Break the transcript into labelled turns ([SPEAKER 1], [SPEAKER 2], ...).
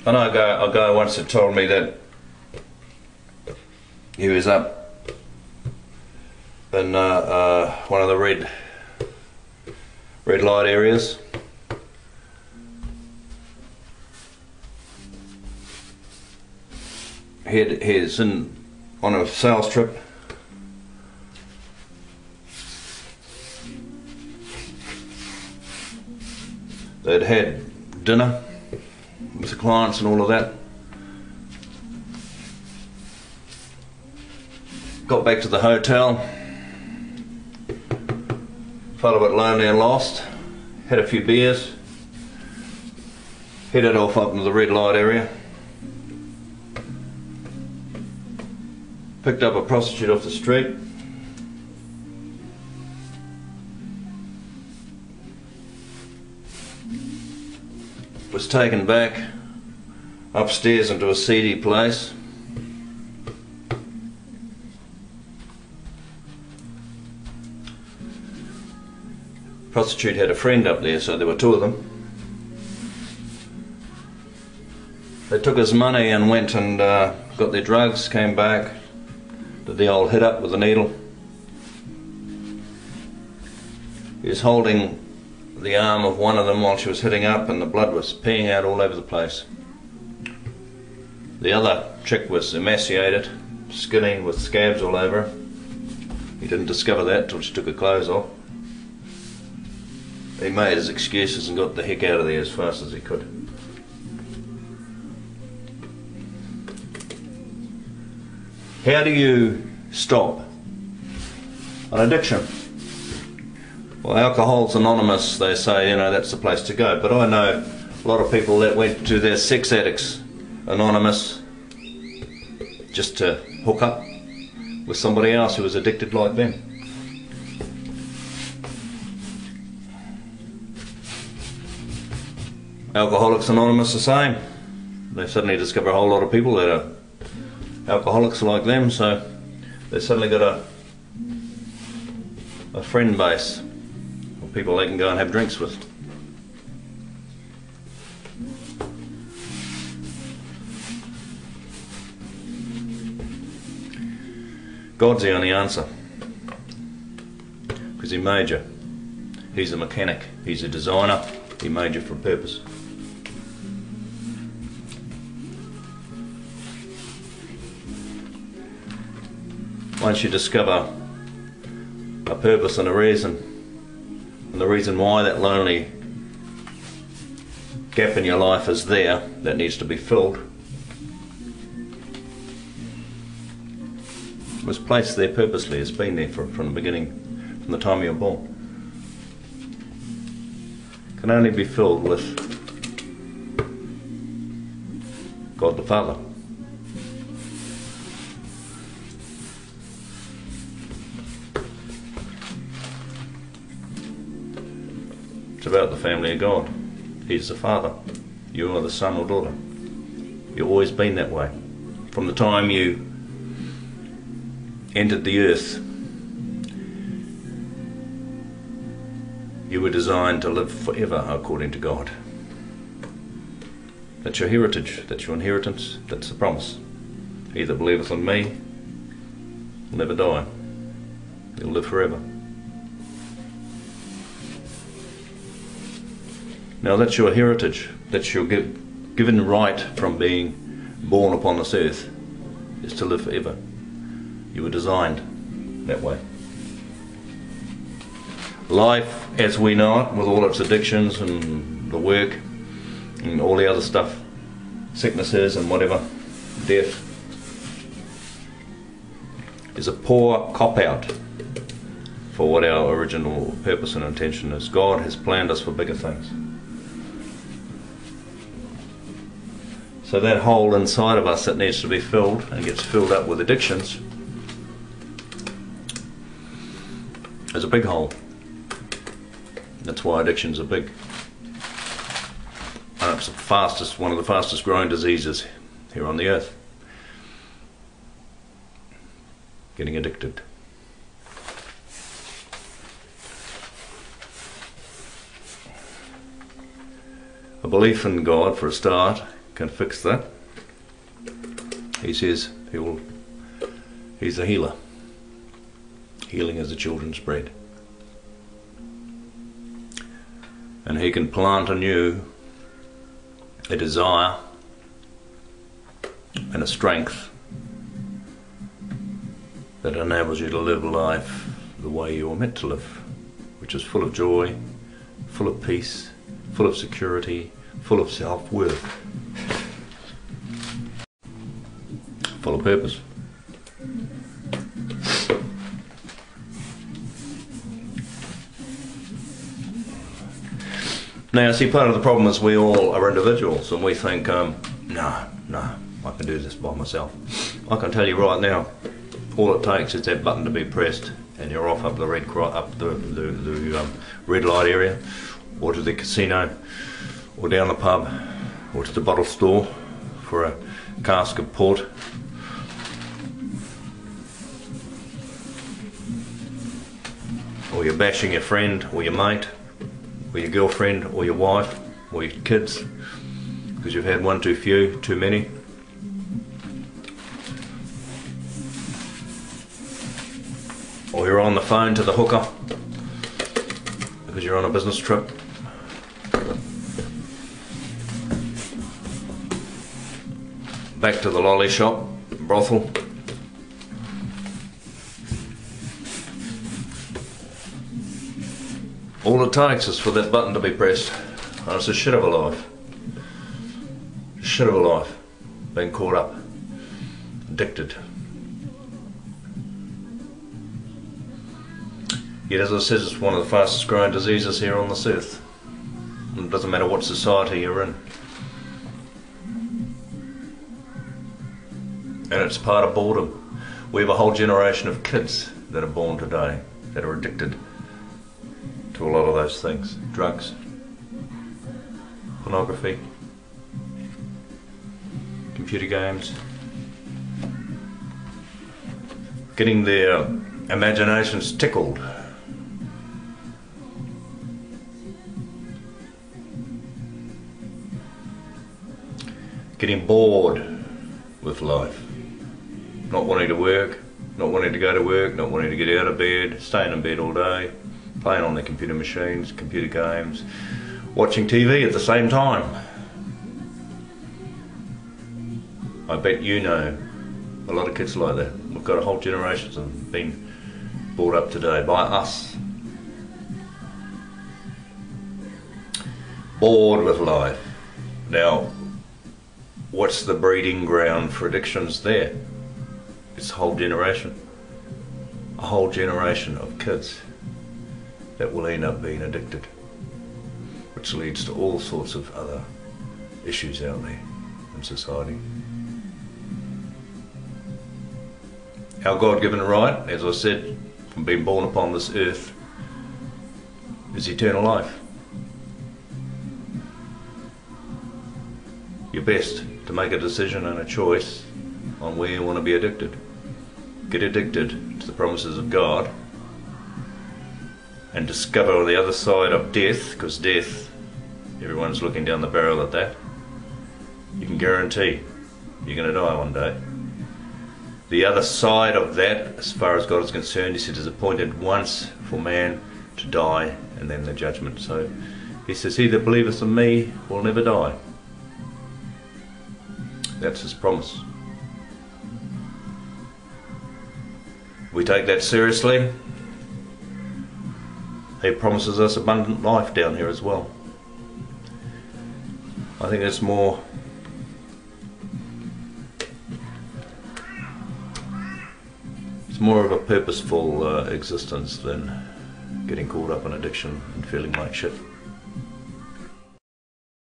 [SPEAKER 1] I know a guy once had told me that he was up in one of the red light areas. He's on a sales trip. They'd had dinner with the clients and all of that. Got back to the hotel, felt a bit lonely and lost, had a few beers, headed off up into the red light area, picked up a prostitute off the street, was taken back upstairs into a seedy place. Prostitute had a friend up there, so there were two of them. They took his money and went and got their drugs, came back, did the old hit up with the needle. He was holding the arm of one of them while she was hitting up, and the blood was peeing out all over the place. The other chick was emaciated, skinny, with scabs all over her. He didn't discover that till she took her clothes off. He made his excuses and got the heck out of there as fast as he could. How do you stop an addiction? Well, Alcoholics Anonymous, they say, you know, that's the place to go. But I know a lot of people that went to their Sex Addicts Anonymous just to hook up with somebody else who was addicted like them. Alcoholics Anonymous the same. They suddenly discover a whole lot of people that are alcoholics like them, so they suddenly got a friend base of people they can go and have drinks with. God's the only answer, because He made you. He's a mechanic, He's a designer, He made you for a purpose. Once you discover a purpose and a reason, and the reason why that lonely gap in your life is there, that needs to be filled, it was placed there purposely. It's been there from the beginning, from the time you were born. It can only be filled with God the Father. It's about the family of God. He's the Father. You are the son or daughter. You've always been that way. From the time you entered the earth, you were designed to live forever according to God. That's your heritage, that's your inheritance, that's the promise. He that believeth on me will never die. He'll live forever. Now that's your heritage, that's your given right from being born upon this earth, is to live forever. You were designed that way. Life as we know it, with all its addictions and the work and all the other stuff, sicknesses and whatever, death, is a poor cop-out for what our original purpose and intention is. God has planned us for bigger things. So that hole inside of us that needs to be filled and gets filled up with addictions is a big hole. That's why addictions are big. And it's one of the fastest growing diseases here on the earth. Getting addicted. A belief in God for a start, can fix that. He says he's a healer. Healing is the children's bread. And he can plant in you a desire and a strength that enables you to live life the way you were meant to live, which is full of joy, full of peace, full of security, full of self-worth, full of purpose. Now, see, part of the problem is we all are individuals and we think, no, I can do this by myself. I can tell you right now, all it takes is that button to be pressed and you're off up the red light area, or to the casino, or down the pub, or to the bottle store for a cask of port. Or you're bashing your friend or your mate, or your girlfriend or your wife or your kids because you've had one too few, too many. Or you're on the phone to the hooker because you're on a business trip. Back to the lolly shop, brothel. All it takes is for that button to be pressed, and it's a shit of a life. Shit of a life. Being caught up, addicted. Yet, as I said, it's one of the fastest growing diseases here on this earth. And it doesn't matter what society you're in. And it's part of boredom. We have a whole generation of kids that are born today that are addicted to a lot of those things. Drugs, pornography, computer games, getting their imaginations tickled. Getting bored with life. Not wanting to work, not wanting to go to work, not wanting to get out of bed, staying in bed all day, playing on their computer machines, computer games, watching TV at the same time. I bet you know a lot of kids like that. We've got a whole generation that have been brought up today by us. Bored with life. Now, what's the breeding ground for addictions there? It's a whole generation. A whole generation of kids that will end up being addicted, which leads to all sorts of other issues out there in society. Our God-given right, as I said, from being born upon this earth, is eternal life. You're best to make a decision and a choice on where you want to be addicted. Get addicted to the promises of God and discover the other side of death, because death, everyone's looking down the barrel at that. You can guarantee you're going to die one day. The other side of that, as far as God is concerned, he said, is appointed once for man to die and then the judgment. So he says, he that believeth in me will never die. That's his promise. We take that seriously. He promises us abundant life down here as well. I think it's more of a purposeful existence than getting caught up in addiction and feeling like shit.